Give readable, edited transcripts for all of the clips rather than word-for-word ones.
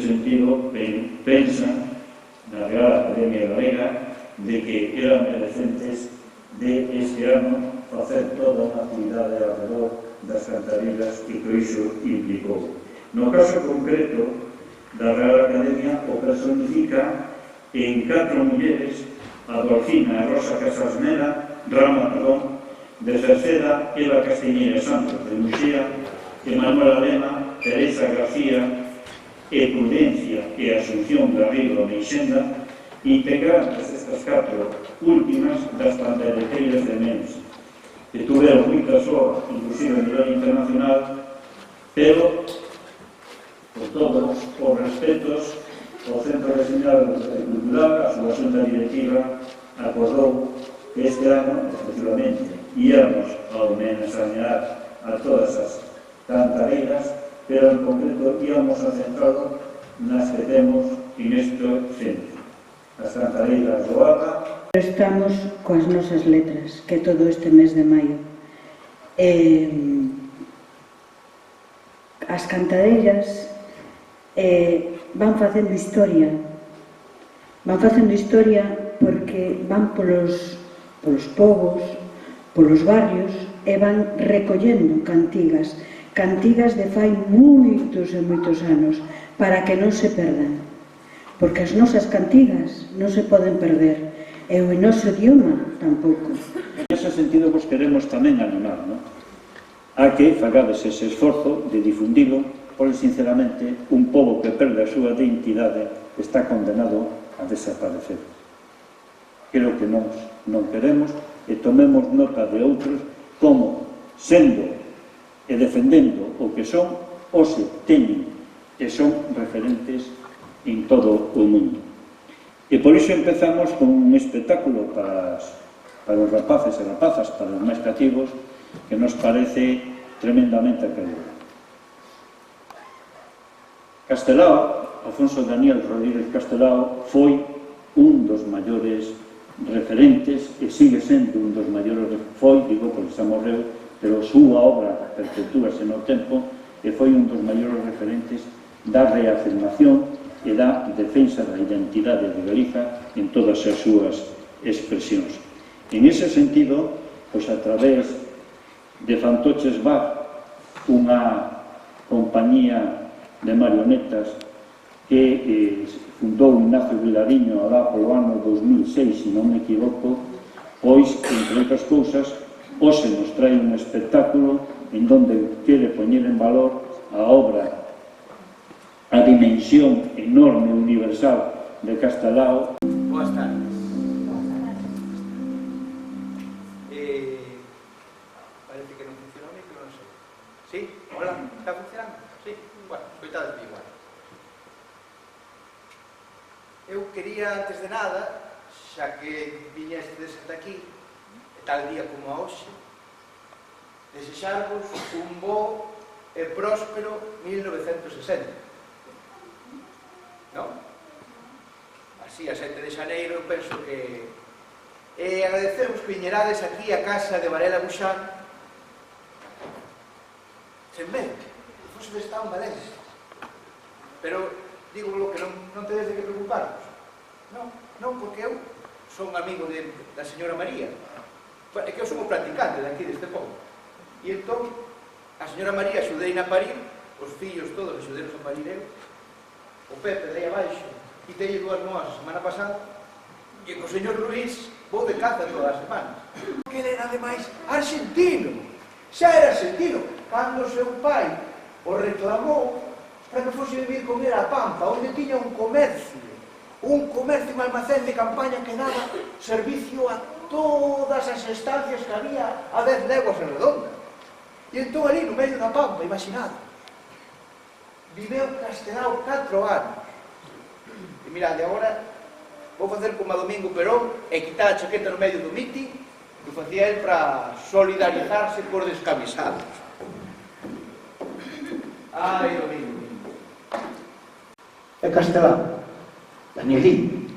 sentido, pensan na Real Academia Galega de que eran merecentes de este ano facer toda unha actividade alrededor das cantarillas que iso implicou. No caso concreto da Real Academia o personifica en 4 mulleres, Adolfina e Rosa Casasmera, Rama, de Cerceda, Eva Castiñeira Santos de Muxía, Emanuela Lema, Teresa García e Prudencia e Asunción Garrido Meixenda, integrantes estas 4 últimas das pandereteiras de Mens, que tuveron moita sorte, inclusive a nivel internacional, pero, por todos os respetos, o Centro Regional Cultural, a súa xunta directiva, acordou que este ano, efectivamente, íamos a homenaxear a todas as cantareiras, pero en concreto íamos a centrado nas que temos en este centro. As cantareiras do Arga. Estamos coas nosas letras, que todo este mes de maio. As cantareiras van facendo historia. Van facendo historia porque van polos povos, polos barrios, e van recollendo cantigas de fai moitos e moitos anos, para que non se perdan. Porque as nosas cantigas non se poden perder, e o noso idioma tampouco. En ese sentido, vos queremos tamén animar, non? A que fagades ese esforzo de difundilo, porque, sinceramente, un pobo que perde a súa identidade está condenado a desaparecer. Que é o que non queremos, e tomemos nota de outros como, sendo e defendendo o que son, ou se teñen e son referentes en todo o mundo. E por iso empezamos con un espectáculo para os rapaces e rapazas, para os máis cativos, que nos parece tremendamente acreedor. Castelao, Afonso Daniel Rodríguez Castelao, foi un dos maiores referentes e sigue sendo un dos maiores, porque xa morreu, pero a súa obra perpetúase no tempo e foi un dos maiores referentes da reafirmación e da defensa da identidade de Galiza en todas as súas expresións. En ese sentido, pois a través de Fantoches Bar, unha compañía de marionetas que fundou Ignacio Vilariño alá polo ano 2006, se non me equivoco, pois, entre outras cousas, hoxe nos trae un espectáculo en donde quere poñer en valor a obra, a dimensión enorme, universal de Castelao. Boas tardes. Parece que non funciona o micro, non sei. Sí? Hola, está funcionando? Sí? Bueno, coitades de igual. Eu quería, antes de nada, xa que viñestes ata aquí, tal día como a hoxe, desexarvos un bo e próspero 1960. Non? Así, a 7 de xaneiro, eu penso que... E agradecemos que viñerades aquí a casa de Varela Buxán sen medo, que fose de Estado en Valencia. Pero, digo lo que non tedes de que preocuparvos. Non, porque eu son amigo da señora María. É que eu son o practicante daqui deste povo. E entón, a señora María axudeina a parir, os fillos todos axudeiros a parir eu, o Pepe de aí abaixo, e teñe 2 moas a semana pasada, e co señor Luís vou de caza todas as semanas. Que ele era, ademais, argentino. Xa era argentino. Cando o seu pai o reclamou para que fose vivir con ele a Pampa, onde tiña un comercio, un almacén de campaña que daba servicio a todas as estancias que había a 10 leguas en redonda. E entón ali, no medio da Pampa, imaginado, viveu Castelao 4 anos. E mirade, agora vou facer como a Domingo Perón e quitar a chaqueta no medio do mitin que facía el para solidarizarse por descamisados. Ai, Domingo. E Castelao, Danielín,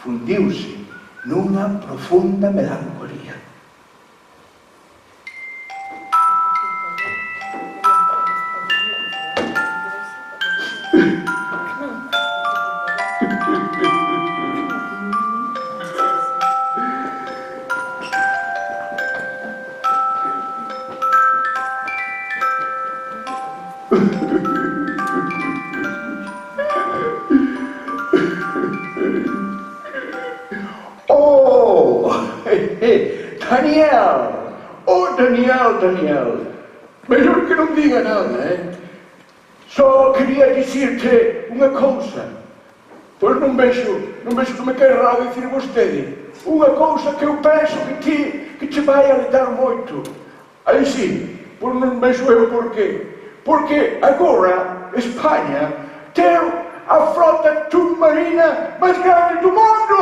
fundiuse nunha profunda melancolía. Oh, Daniel! Oh, Daniel! Mellor que non diga nada, Só quería dicirte unha cousa. Pois non vexo que me querrá dicir vostede. Unha cousa que eu penso que te vai alegrar moito. Aí sí, pois non vexo eu por qué. Porque agora España ten a frota submarina máis grande do mundo!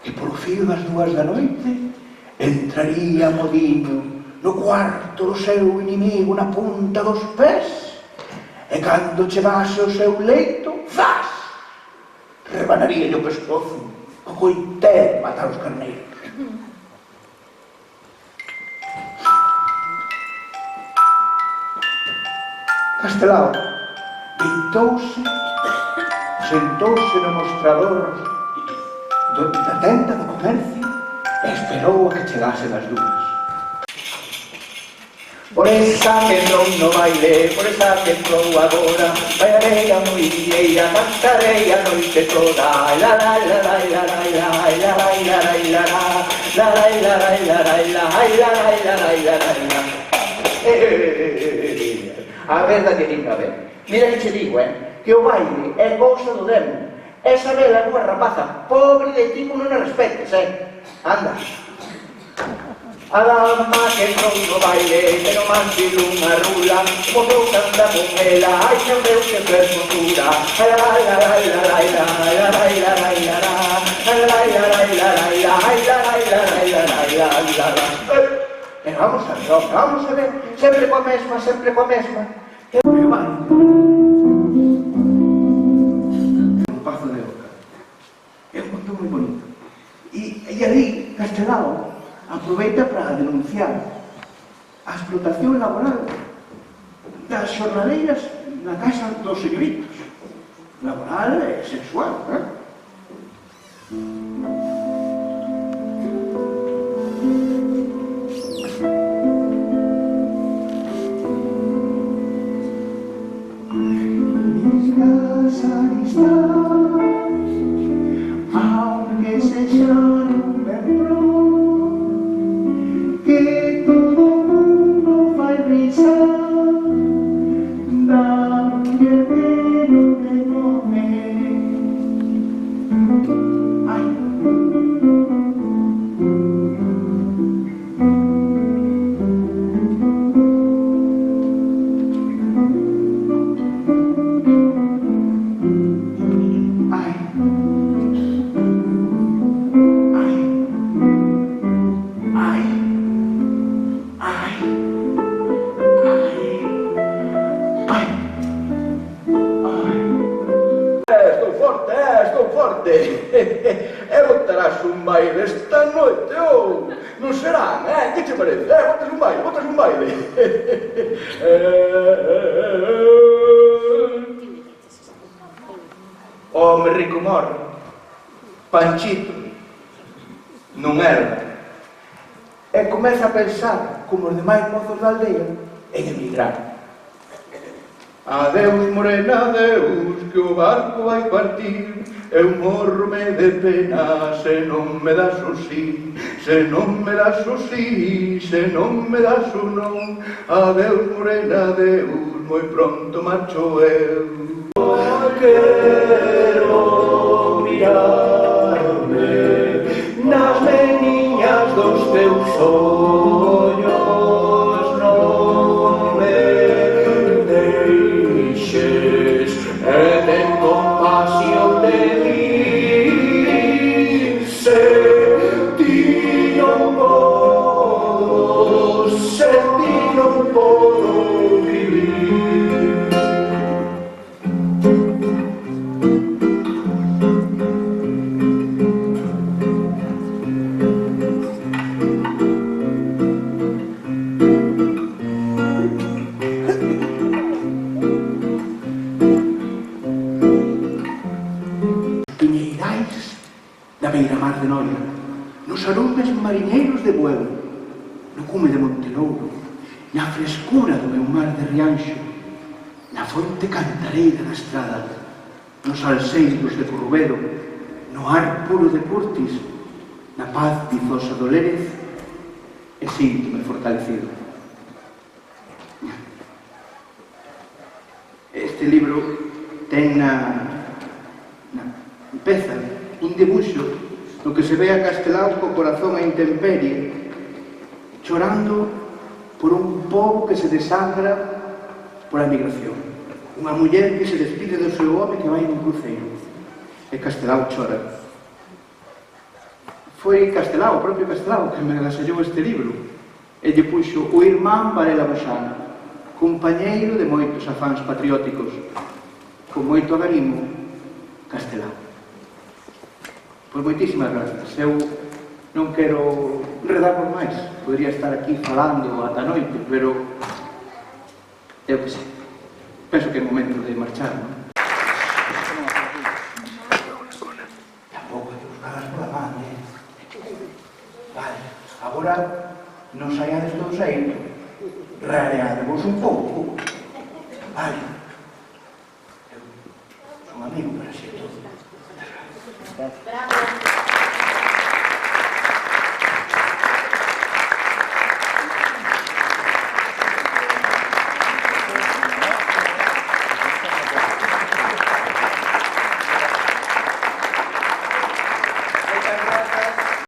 E por fío das 2 da noite entraría Modiño no cuarto do seu inimigo na punta dos pés e cando chegase ao seu leito, zas! Rebanaríalle o pescozo co coité de matar os carneiros. Castelao sentouse no mostrador da tenda do comercio e esperou a que chegase das 2. Por esa que entrou no baile, por esa que entrou agora, bailarei a muilleira, cantarei a noite toda. La la la la la la la la la la la la la la la la la. A verdade que diga, mira que che digo, que o baile é cousa do demo. Esa vela nunha rapaza pobre de ti como non a respetes, Anda. A dama que entrou no baile, que non mantil unha rula, como teu canta con ela, ai que meu que fermosura. La la la la la la la la la la la la la la la la la la. Vamos a ver, sempre coa mesma. Pazo de Oca. É un conto moi bonito. E ali, Castelao aproveita para denunciar a explotación laboral das xornaleiras na casa dos señoritos. Laboral e sexual, aunque se llame que todo mundo vai risar, dá que medo de comer. Ai. E botarás un baile esta noite, non será, que te parece? Botas un baile. Home rico morre, Panchito, non erra, e comeza a pensar, como os demais mozos da aldea, en emigrar. Adeus, morena, adeus, que o barco vai partir. Eu morro-me de pena se non me das o sí, se non me das o sí, se non me das o non. Adeus, morena, adeus, moi pronto marcho eu. Quero mirarme nas meniñas dos teus ollos, non me deixes e ten compasión de mí. Se ti non podo vivir. mar de Noia, nos arumes mariñeiros de Bueu, no cume de Montelouro, na frescura do meu mar de Rianxo, na fonte cantareira da estrada, nos alseiros de Corrubedo, no ar puro de Curtis, na paz dizosa do Lérez, e síntome fortalecido. Este libro ten na peza un dibuixo no que se ve a Castelao co corazón a intemperie, chorando por un pobo que se desangra pola migración, unha muller que se despide do seu home que vai nun cruceiro, e Castelao chora. Foi Castelao, o propio Castelao, que me agasallou este libro, e lle puxo o irmán Varela Baxán, compañeiro de moitos afáns patrióticos, con moito agarimo, Castelao. Pois moitísimas grazas. Eu non quero enredarvos máis. Podría estar aquí falando ata noite, pero eu que sei. Penso que é momento de marchar, non? Tampouco hai que buscarlas pola man, Vale, agora non saiades todos aí, rareadevos un pouco. Vale. Eu son amigo para xeito. Bravo.